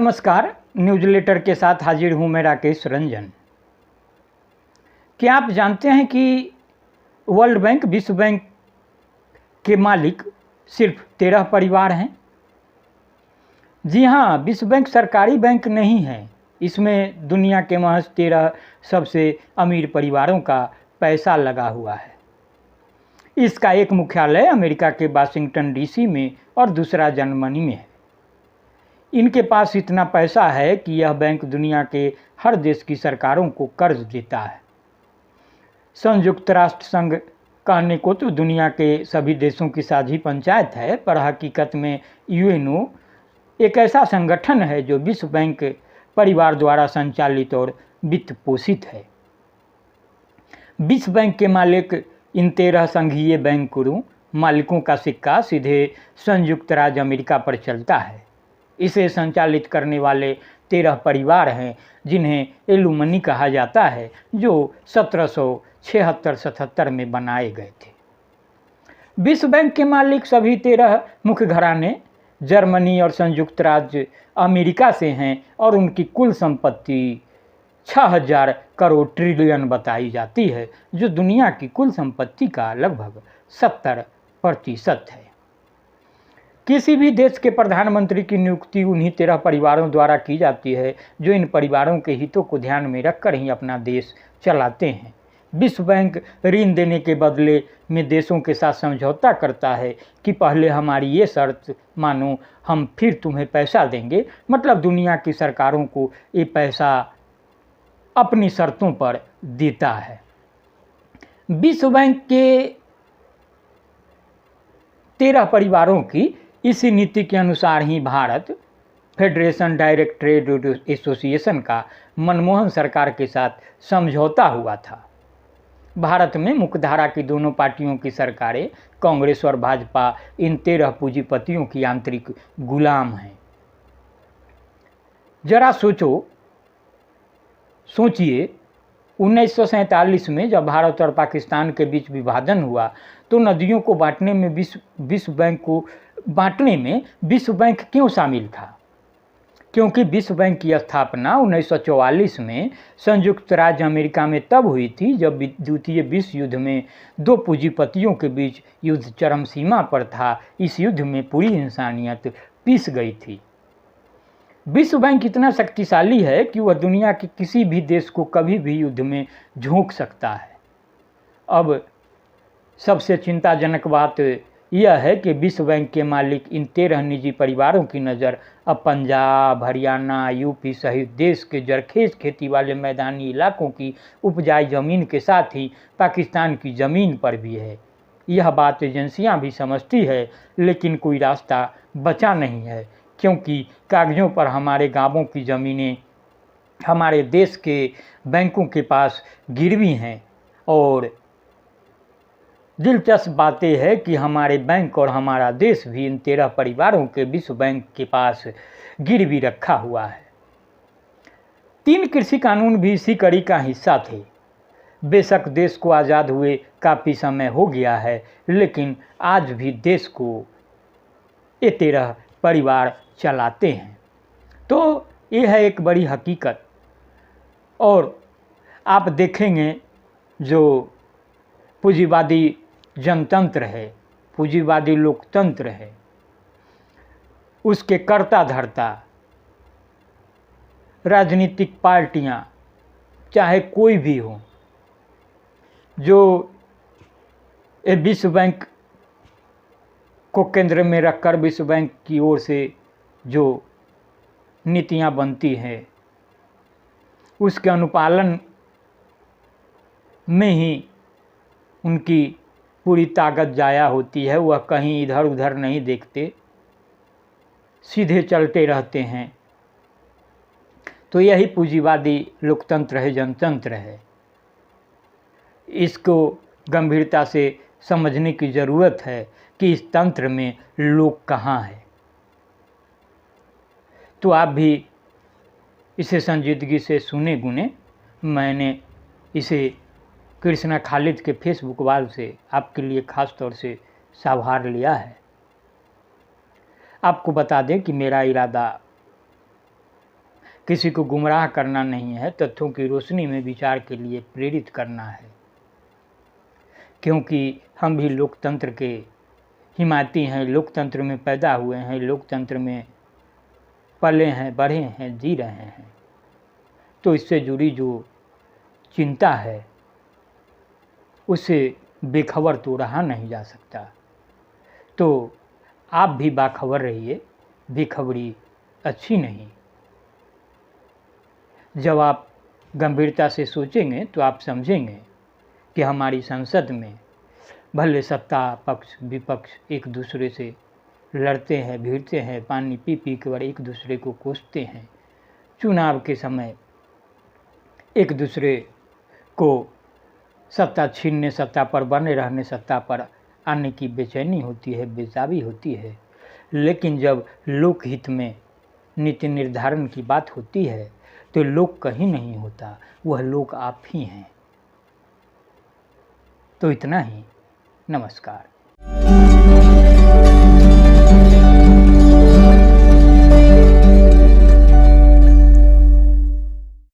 नमस्कार। न्यूज़लेटर के साथ हाजिर हूँ मैं राकेश रंजन। क्या आप जानते हैं कि वर्ल्ड बैंक विश्व बैंक के मालिक सिर्फ 13 परिवार हैं? जी हाँ, विश्व बैंक सरकारी बैंक नहीं है। इसमें दुनिया के महज 13 सबसे अमीर परिवारों का पैसा लगा हुआ है। इसका एक मुख्यालय अमेरिका के वाशिंगटन डीसी में और दूसरा जर्मनी में है। इनके पास इतना पैसा है कि यह बैंक दुनिया के हर देश की सरकारों को कर्ज देता है। संयुक्त राष्ट्र संघ कहने को तो दुनिया के सभी देशों की साझी पंचायत है, पर हकीकत में यूएनओ एक ऐसा संगठन है जो विश्व बैंक परिवार द्वारा संचालित और वित्त पोषित है। विश्व बैंक के मालिक इन 13 संघीय बैंकरों मालिकों का सिक्का सीधे संयुक्त राज्य अमेरिका पर चलता है। इसे संचालित करने वाले 13 परिवार हैं जिन्हें एलुमनी कहा जाता है, जो 1776-77 में बनाए गए थे। विश्व बैंक के मालिक सभी 13 मुख्य घराने जर्मनी और संयुक्त राज्य अमेरिका से हैं और उनकी कुल संपत्ति 6000 करोड़ ट्रिलियन बताई जाती है, जो दुनिया की कुल संपत्ति का लगभग 70% है। किसी भी देश के प्रधानमंत्री की नियुक्ति उन्हीं 13 परिवारों द्वारा की जाती है, जो इन परिवारों के हितों को ध्यान में रखकर ही अपना देश चलाते हैं। विश्व बैंक ऋण देने के बदले में देशों के साथ समझौता करता है कि पहले हमारी ये शर्त मानो, हम फिर तुम्हें पैसा देंगे। मतलब दुनिया की सरकारों को ये पैसा अपनी शर्तों पर देता है। विश्व बैंक के 13 परिवारों की इसी नीति के अनुसार ही Bharat federation direct trade association का मनमोहन सरकार के साथ समझौता हुआ था। भारत में मुख्यधारा की दोनों पार्टियों की सरकारें, कांग्रेस और भाजपा, इन 13 पूंजीपतियों की आंतरिक गुलाम हैं। जरा सोचिए 1947 में जब भारत और पाकिस्तान के बीच विभाजन हुआ तो नदियों को बांटने में विश्व बैंक क्यों शामिल था? क्योंकि विश्व बैंक की स्थापना 1944 में संयुक्त राज्य अमेरिका में तब हुई थी जब द्वितीय विश्व युद्ध में दो पूंजीपतियों के बीच युद्ध चरम सीमा पर था। इस युद्ध में पूरी इंसानियत पिस गई थी। विश्व बैंक इतना शक्तिशाली है कि वह दुनिया के किसी भी देश को कभी भी युद्ध में झोंक सकता है। अब सबसे चिंताजनक बात यह है कि विश्व बैंक के मालिक इन 13 निजी परिवारों की नज़र अब पंजाब, हरियाणा, यूपी सहित देश के जरखेज खेती वाले मैदानी इलाकों की उपजाई ज़मीन के साथ ही पाकिस्तान की ज़मीन पर भी है। यह बात एजेंसियां भी समझती है, लेकिन कोई रास्ता बचा नहीं है, क्योंकि कागज़ों पर हमारे गांवों की ज़मीनें हमारे देश के बैंकों के पास गिरवी हैं। और दिलचस्प बात यह है कि हमारे बैंक और हमारा देश भी इन 13 परिवारों के विश्व बैंक के पास गिरवी रखा हुआ है। 3 कृषि कानून भी इसी कड़ी का हिस्सा थे। बेशक देश को आज़ाद हुए काफ़ी समय हो गया है, लेकिन आज भी देश को ये 13 परिवार चलाते हैं। तो ये है एक बड़ी हकीकत। और आप देखेंगे जो पूंजीवादी जनतंत्र है, पूंजीवादी लोकतंत्र है, उसके कर्ता धर्ता राजनीतिक पार्टियां, चाहे कोई भी हो, जो विश्व बैंक को केंद्र में रखकर विश्व बैंक की ओर से जो नीतियां बनती हैं उसके अनुपालन में ही उनकी पूरी ताकत जाया होती है। वह कहीं इधर उधर नहीं देखते, सीधे चलते रहते हैं। तो यही पूंजीवादी लोकतंत्र है, जनतंत्र है। इसको गंभीरता से समझने की ज़रूरत है कि इस तंत्र में लोग कहाँ हैं। तो आप भी इसे संजीदगी से सुने गुने। मैंने इसे कृष्णा खालिद के फेसबुक वाल से आपके लिए ख़ास तौर से संभार लिया है। आपको बता दें कि मेरा इरादा किसी को गुमराह करना नहीं है, तथ्यों की रोशनी में विचार के लिए प्रेरित करना है। क्योंकि हम भी लोकतंत्र के हिमायती हैं, लोकतंत्र में पैदा हुए हैं, लोकतंत्र में पले हैं, बढ़े हैं, जी रहे हैं। तो इससे जुड़ी जो चिंता है उससे बेखबर तो रहा नहीं जा सकता। तो आप भी बाखबर रहिए, बेखबरी अच्छी नहीं। जब आप गंभीरता से सोचेंगे तो आप समझेंगे कि हमारी संसद में भले सत्ता पक्ष विपक्ष एक दूसरे से लड़ते हैं, भिड़ते हैं, पानी पी पी कर एक दूसरे को कोसते हैं, चुनाव के समय एक दूसरे को सत्ता छीनने, सत्ता पर बने रहने, सत्ता पर आने की बेचैनी होती है, बेताबी होती है। लेकिन जब लोकहित में नीति निर्धारण की बात होती है तो लोक कहीं नहीं होता, वह लोक आप ही हैं। तो इतना ही, नमस्कार।